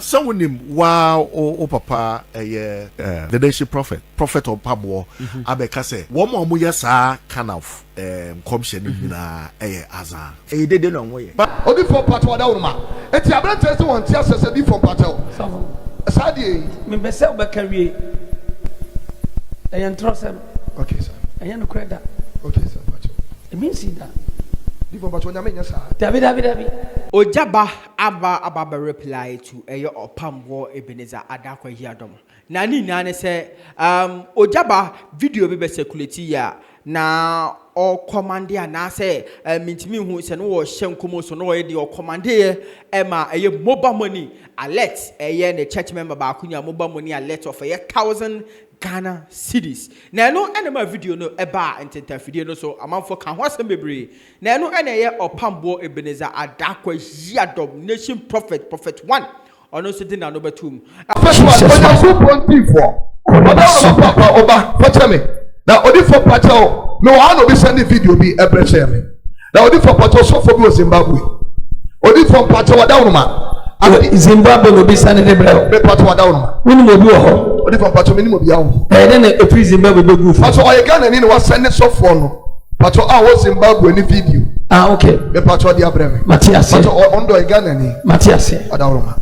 someone named o papa the nation prophet Opambour abeka say wo mo yesa kind of commission na Azaaa e dede no wo ye odi for part wa da wo ma eti abrante se won ti asese bi for part o sadie me be se obekawie trosem okay sir no credit okay sir it means that David. Ogyaba aba reply to Opambour Ebenezer adakwa hiadom. Na ni na say Ogyaba video be circulate ya na o commande na say mintimi hu se no wo hyenkomo so no wo ye o commande ma mobile money alert the church member ba kunya mobile money alert of 1,000 Ghana cities. Na no enema video no eba ententa video no so amanfo kan ho asem bebre. Na no ene Opambour Ebenezer adakwa hiadom nation prophet 1 ono so din na no betum. First one onya so pontifo. Oba for me. Na odi for patel no one no be send the video be ebrese me. Na odi for patel so for be Zimbabwe. Odi for patel wa down ma. Zimbabwe no be send the bro. Be patel wa down ma. We no be ho. Odi for patel minimum be yawo. Then e free Zimbabwe be go for. Patel o Ghana ni was send so for no. Patel was Zimbabwe ni video. Okay. Be patel dia breme. Matias. Patel ondo Ghana ni. Matias. Down ma.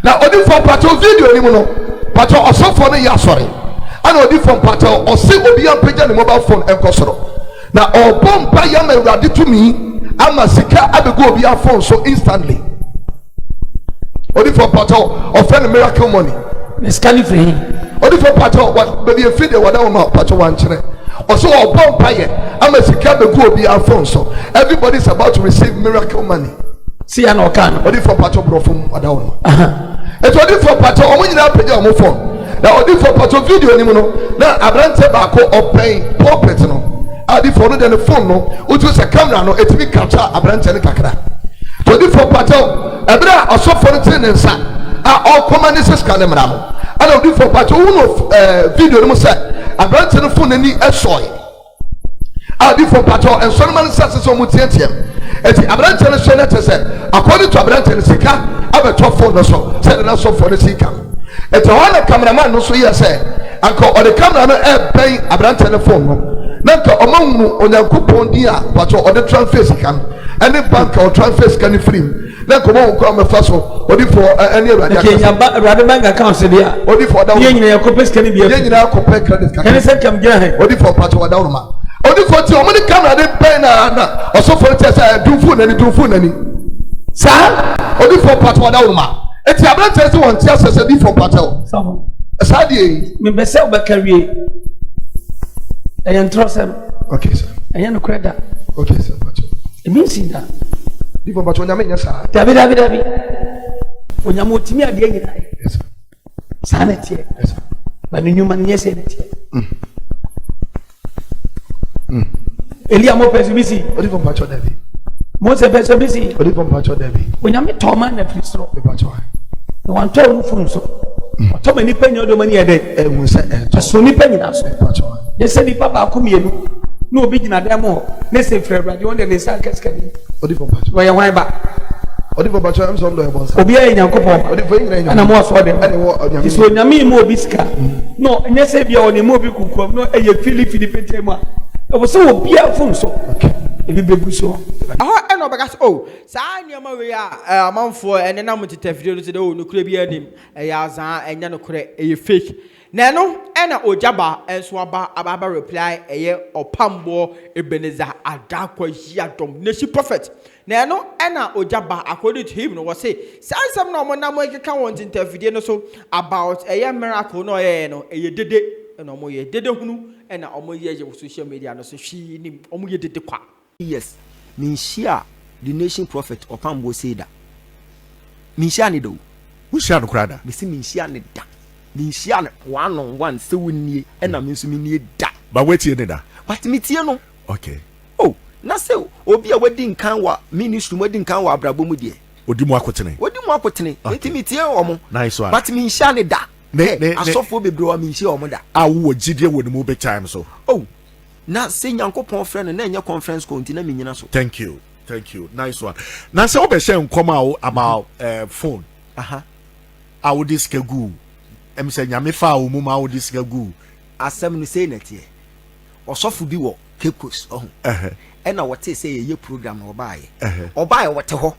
Na odi for patel video ni mo no. Patel also for no ya sorry. And odi from patel or say obi am page the mobile phone enkosoro na obompa ya ma urade to me ama sika abego obi a phone so instantly odi from patel or friend miracle money the scanning free odi from patel what baby e feed the wada ma patel wan kire or so obompa ye ama sika abego obi a phone so everybody's about to receive miracle money see an okan odi from patel bro from wada one et odi from patel omo nyina page omo phone. Now, odi for part of video ni mo no na abrante ba ko open pulpit no adi for no the phone no utu se camera no etimi capture abrante ni kakra to odi for part of ebra oso for no tin nsa all command is camera no and odi for part of video ni mo say abrante no phone ni esoy adi for part of and some man say so mo tietiem eti abrante no so na say according to abrante ni sika abeto phone no so say na so for no sika. It's a one cameraman no so here say anko or the camera no e pay abrante telephone no nanka omamu onyankopon dia but or the transfer can any bank or transfer can free nanka mo ko am faso odi for any rade bank account dia odi for that yen nyina yakopes can be yen nyina yakopes credit card can say kam gina he odi for part of down ma odi for ti omo the camera dey pay na also for tell say do phone nani sir odi for part of down ma eti abrante se won ti asese bi for patel sadie me be se obekawie trosem okay sir no credit okay sir patel it means that bi for patel nyame nya sa David onyamo otimi ade nyina yes sir sanete yes sir ba ni nyuma ni yese nete Elia mo pese bisi odi for patel David mo se pese bisi odi for patel David onyame toma na fristro be patel wan to no fun so to mani panyo do mani ede ehun se so ni panyi so patel ye se ni papa akomienu no obi gina dem ho ne se frɛ brade won de ne sa keskadi odi for patel wo ye wan ba odi for patel am so ndo e bonsa obi ayi nyankopɔ odi for nyina nyina ana mo aso dem ani wo onyame so nyame mo obi sika no nye se bia oni mo obi kukuam no eye fili petem a e wo se obi afun so ebi bebu so eno begas saa niam we a amanfo ene na muteta video no se de no kura bi anim Azaaa enya no kura fake na no ena Ogyaba enso aba reply Opambour Ebenezer adakwa hiadom nation prophet na no ena Ogyaba according to him no was say some no na mo keka want interview no so about miracle no no dede ena mo dede hunu ena omo social media no so hwi nim omo dede kwa yes minshia the nation prophet Opambour say that minshia ni do who share no krada me see minshia ni da minshia one on one se woni e na me nso me ni da but wait here da but me tie no okay na se obi a wadi nkan wa ministry wadi nkan wa abrabo mu de odi mu akotene enti me tie omo nice one but minshia ni da asofo bebre wa minshia omo da awo gidie woni mu be time so na se nyankopon friend na enye conference call nti na menyina so thank you nice one na se obehye nkoma about phone a wo diska gu em se nyame fa wo mu ma wo diska gu asem no say netie osofo bi wo Cape Coast ena wote say ye program no obaye wote ho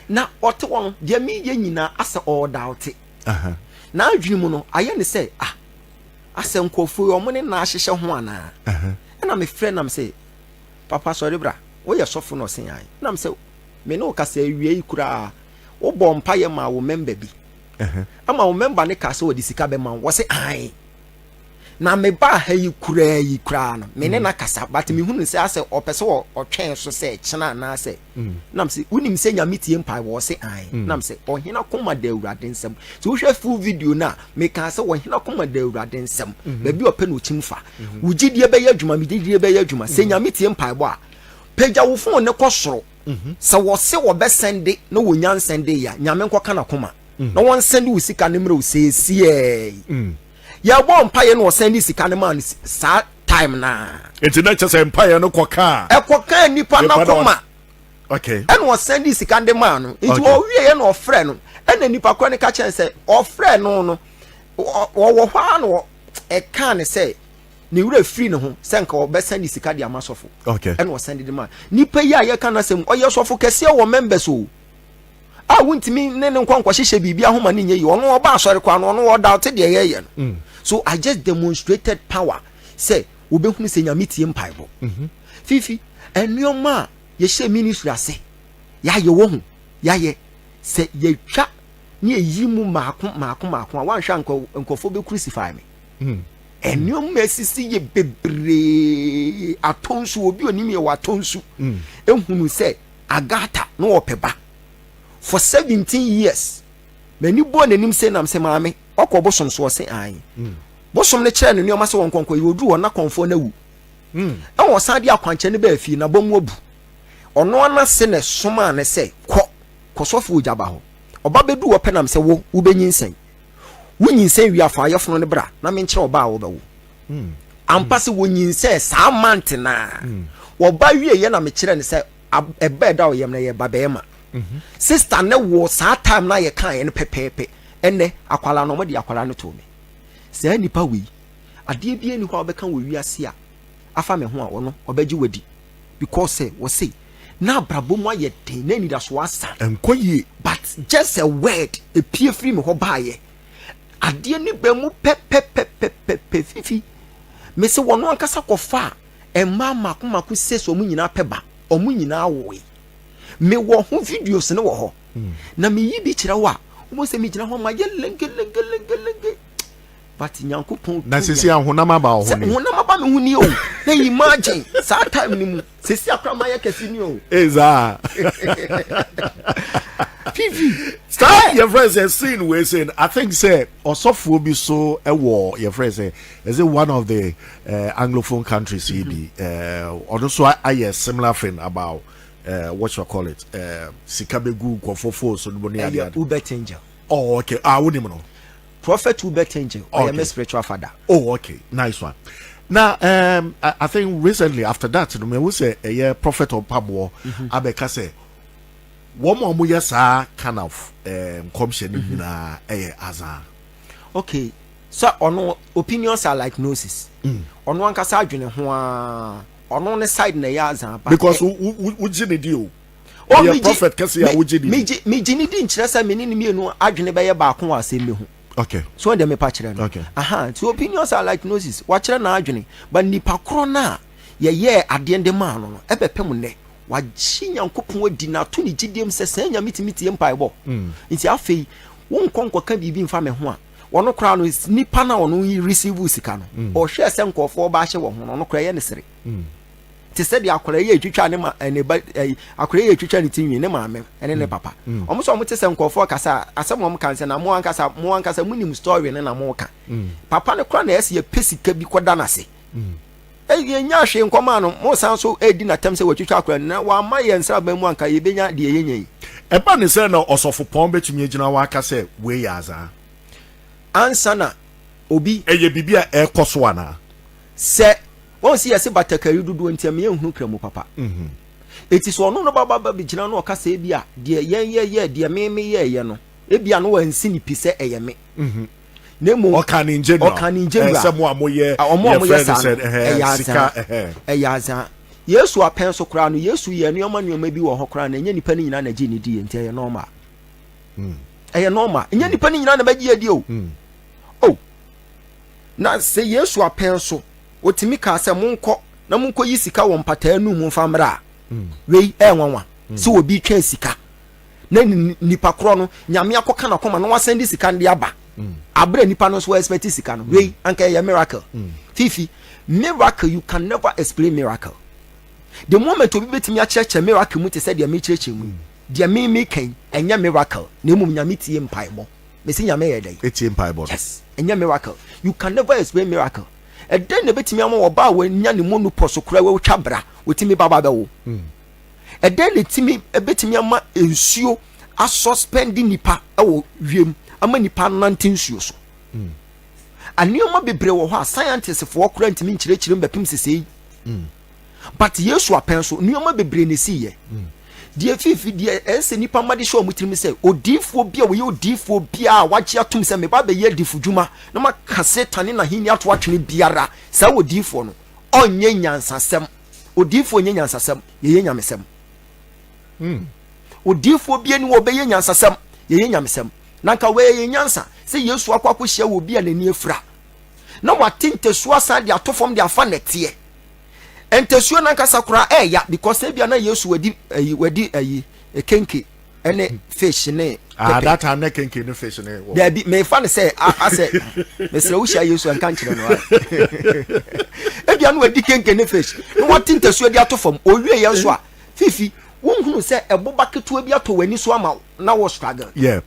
na wote won de mi ye nyina asa all doubt na adwini mu no aye ne say asa nkofo yo mo ne na ahyehye ho ana ena me friend am say papa sorry bra wo ye sofo no sen ai na me say me no ka say wie kura wo bom paye ma wo member bi ama wo member ne ka say wo di sika be ma wo say ai na me ba ha yi kura no me ne na kasa but me hunu say ase opese wo otwen so say chena na say nam say unim say nya metie mpa wo say ai nam say ohina koma da awurade nsem so wo hwe full video na me ka say ohina koma da awurade nsem ba bi ope no chimfa wugidie be ya adwuma me didie be ya adwuma say nya metie mpa bo a pagya wo fon ne kosoro sa wo se wo be sende no wo nyan sende ya nya me nkoka na koma no won sende wo sika ne mre wo sesie ya bo mpaye no send sika ne man sa time na etina chese mpaye no koka ekoka nipa na koma okay and was send sika de man no it wo wie no ofre no and nipa ko ne ka chen say ofre no wo hwa no e kan say ni wura free no ho say nka wo be send sika de amasofo okay and was send the man nipa ya ye kan asem oye sofo kese wo members o a wuntimi ne nkwankwa hihye bibia homa ne nye yi ono oba asore kwa no ono doubt de ye no so I just demonstrated power say obehunu se nyame tie mpaibo fifi enyoma ye hye ministry ase ya ye wo hu ya ye se ye twa ne yi mu maako a wan hwa nkofo be crucify me enyoma asisi ye bebre atonsu obi onim ye watonsu ehunu se agata no opeba for 17 years many born enim say nam se maame okobosom so say ai bosom ne kire ne nyoma se wonkonko yodu wona konfo na wu e wo san de akwanche ne ba fi na bomu obu ono ana se ne soma ne se kosofo Ogyaba ho oba bedu wo penam se wo benyin wunyin wi afa ayefo ne bra na me nkire oba wo ba wo ampa se wonyin sa mante na wo ba wie ye na me kire ne se ebe da wo yem na ye ba be ma sister ne wo sa time na ye kan ye ne pepepe ene akwala no mo de akwala no to me se nipa wi ade bia ni ho obeka wo wiase a afa me ho a wono obeji wadi because say wo say na brabo mo aye den na ni da so asa enkoye but just a word e pie free me ho baaye ade ni ba mu pepepepepe fifi me se wono ankasa kofa emma makomako se so mu nyina peba omu nyina wo me wo ho videos ne wo ho na me yi bi kira wa mo se me gina ho ma ye lenge but nyankopon na sisi ahonama ba ho ni honama ba me hu ni o na imagine sa time ni mu sisi akra ma ye kesi ni o eza TV start your friends and seen we saying I think say osofo bi so ewo your friends say is it one of the anglophone countries be also I similar thing about what you call it sikabegu kwofofo so no ne Uber Angel. Oh okay woni mo no Prophet Uber Angel I am a spiritual father. Oh okay nice one. Now I think recently after that no me we say Prophet Opambour abeka say womo mo yesa kind of commission na Azaaa. Okay so ono opinions are like noses ono ankasa adwene ho a ono ne side na ya Azaaa because uji ne dio o prophet kase ya uji ni me gini di nkyerɛ sɛ me ne ne mienu adwene bɛyɛ baako wa asɛm me ho. Okay so dem me pa kyerɛ no okay so opinions are like noses wa kyerɛ na adwene but nipa koro na ye ade ende ma no ɛbɛpem ne wa gyi nyankopon adi na to ne gidiem sɛ sɛ nya mitimiti mpaebɔ nti afei won konkɔ ka bibi mfa me ho a wono kra no nipa na wono receive sika no o hwɛ sɛ nkɔfo ba hye wo ho no kra ye ne sere te sɛ de akora ye twitwa ne ma ne ba akora ye twitwa ne tinwi ne maame ene ne papa omo so omo te sɛ nkɔfo kasa asɛm omo kan sɛ na mo ankasa munim story ne na mo ka papa ne kra na yɛ pesika bi kɔda na se nya hwe nkɔma no mo san so edi na tem sɛ watwitwa akora na wa ma ye nsra ba mu anka ye benya de ye nyi eba ne sɛ na osofo pon betumi agina wa aka sɛ we ya Azaaa ansa na obi eye bibia ekoso ana sɛ won si yesi batakari dudu ntiam ye hu kramu papa eti so ono no baba bi gina no okasa bia de ye de meme ye no ebia no wansi ni pise eyeme nemu okani general semo amoye sika Azaaa Yesu apen so kra no Yesu ye nneoma bi wo ho kra na enye nipa ni nyina na gi ni di enti eye normal eye normal enye nipa ni nyina na ba gi adi o oh na se Yesu apen so otimi ka se monko na monko yi sika wo mpata anu mu famra wei enwanwa se obi twa sika na nipa kro no nyame akoka na koma na wasendi sika ndi aba abre nipa no so expect sika no wei anka ye miracle fifi miracle you can never explain miracle the moment obi betimi a church miracle mu te say dia me church mu dia me kan enya miracle na mum nyame tie mpaimo me se nyame ye dai etie mpaimo yes enya miracle you can never explain miracle e den na betimi ama oba wa nya ne mu no poso kura we twa bra otimi baba be wo e den na timi e betimi ama ensuo a suspend nipa e wo wiem ama nipa nante nsuo so anioma bebre wo ho a scientists for kura ntimi nkyire mbepim sesei but Yesu apenso nioma bebre ne siye die fifi die ense nipa made show mutirim se odifo bia wo ye odifo bia wachi atum se me ba be ye difudwuma na maka Satan na hini ato atwene biara sa odifo no onye nyansasem odifo onye nyansasem ye nyamesem odifo bia ni wo be ye nyansasem ye nyamesem nanka we ye nyansa se Yesu akwakwo hia wo bia na ni efra na watinte so asan de atofom de afa netie entesuo nanka sakura ya because ebia na Yesu wadi kenke ene fish ne that time na kenke no fish ne there be me fa ne say I say me sere wo hia Yesu anka nkyere no ebia no wadi kenke ne fish no watinte suo de atofom owie ye so a fifi wonhunu say eboba keto bi ato wani so ama na wo struggle yeah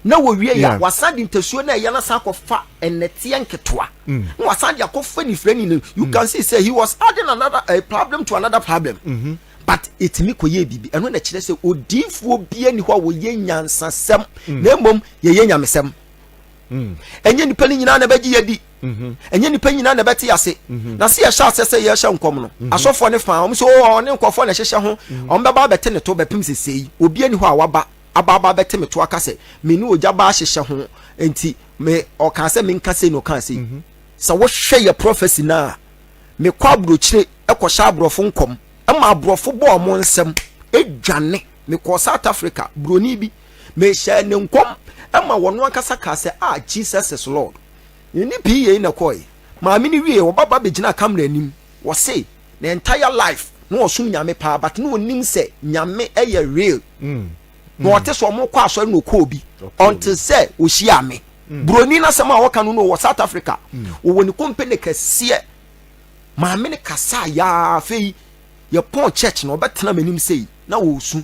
na wo wie ya wasadi ntesuo na ya na sakofa enetie nketoa na wasadi akofa ni freni no you can see say he was adding another problem to another problem but etimi koye bibi eno na kire say odifuo bia ni ho wo ye nyansasem na emom ye ye nyamesem enye nipa ni nyina na baji yadi enye nipa nyina na beti ase na se ya sha se ye sha nkom no asofo ne fa om so ne nkofo na hyehye ho om beba bete ne to bepim sesei obi ani ho a waba ababa bete me to akase me ni Ogyaba ahyehye ho enti me okanse me nkase no kanse sa wo hwe ye prophecy na me kwa brochire ekosha abrofo nkom ama abrofo bo mo nsem edwane me ko South Africa broni bi me hye ne nkom ama wono akasa kase Jesus is Lord ni bi ye na koy ma me ni wie wo baba begina camera nim wo say the entire life no osum nyame pa but no nim say nyame eye real no wote so mo kwa asori no ko bi until say ohia me broni na sama wo kanu no South Africa wo woni company kase ma me ne kasa ya fei ye pon church no betena manim sei na wo su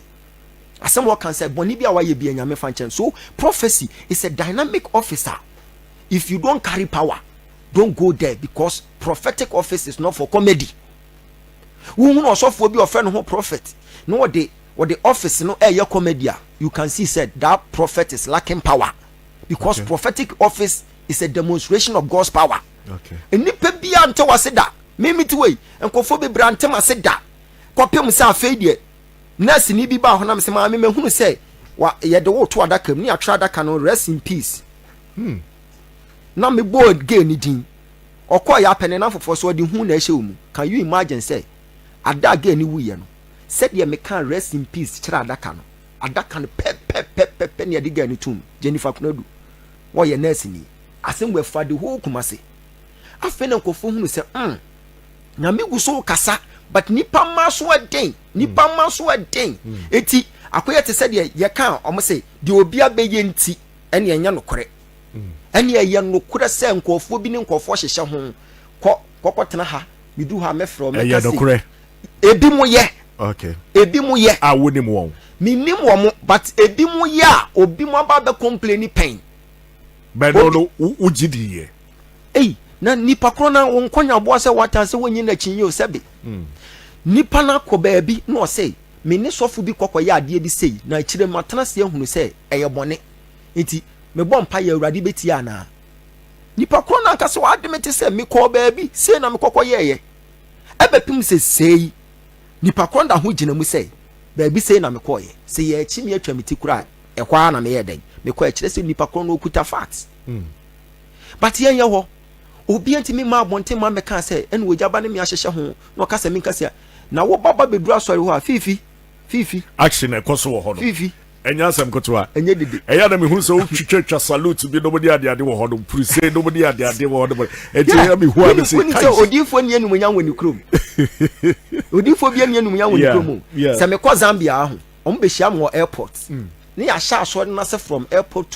asem wo kan say boni bia wa ye bia nyame fa nchen so prophecy is a dynamic officer. If you don't carry power, don't go there because prophetic office is not for comedy. Who no so for be friend who prophet no what the office no your comedy you can see said that prophet is lacking power because prophetic office is a demonstration of God's power. Okay. And nipa bia ante wase da me to way enkofo be brante ma se da kopem se afedie nurse ni bi ba ho na me se ma me hunu se wa ye de wo to adaka ni atra adaka no rest in peace. Na me board gain ni din okọ ya pene na fofo so de hu na ehye mu. Can you imagine say ada gain ni wuye no said ye me can rest in peace kira adaka no pe ne de gain ni tum Jennifer Kunadu wo ye nurse ni asem we fa de ho kumase afa na nkofo hunu se na me gu so kasa but nipa ma so den eti akoye te said ye kan omo say de obi abeye nti ene enya no kore ene ye no kore se nkofo bi ne nkofo hyehye ho kokotena ha bidu ha mefro me kasi no kore ebi mo ye okay ebi mo ye awonim won minim wo mo but ebi mo ye a obi mo ba be complain pain but no ugidi ye na nipa kro na wonkonya bo se wata se wonyi na chinye o sebe nipa na ko ba bi no say me ne sofo bi kokoye ade bi sei na kire matana se ehunu se eye bone enti me bompa ye awurade beti ana nipa kro na nka se wa ademete se me ko ba bi sei na me kokoye ye ebepim se sei nipa kro nda ho gina mu se ba bi sei na me koye se ye chi me atwa meti kura e kwa na me ye den me kwa kyerɛ sɛ nipa koro no okuta facts but yɛn yɛ hɔ obi ntimi ma abɔnten ma mɛka sɛ ɛna Ogyaba ne me ahyehyɛ ho na ɔka sɛ me nka sɛ na wo baba beduru asɔre hɔ a fifi action ekoso wo ho no fifi enya asem kotoa enye dede eya na me hu so twitwa salute bi nobody ade wo ho no prise nobody ade wo ho no eje me hu a me say odifo ni enum nya woni krom odifo bi ni enum nya woni krom se me kɔ Zambia ho om be hia mo airport ne ya sha asɔre na se from airport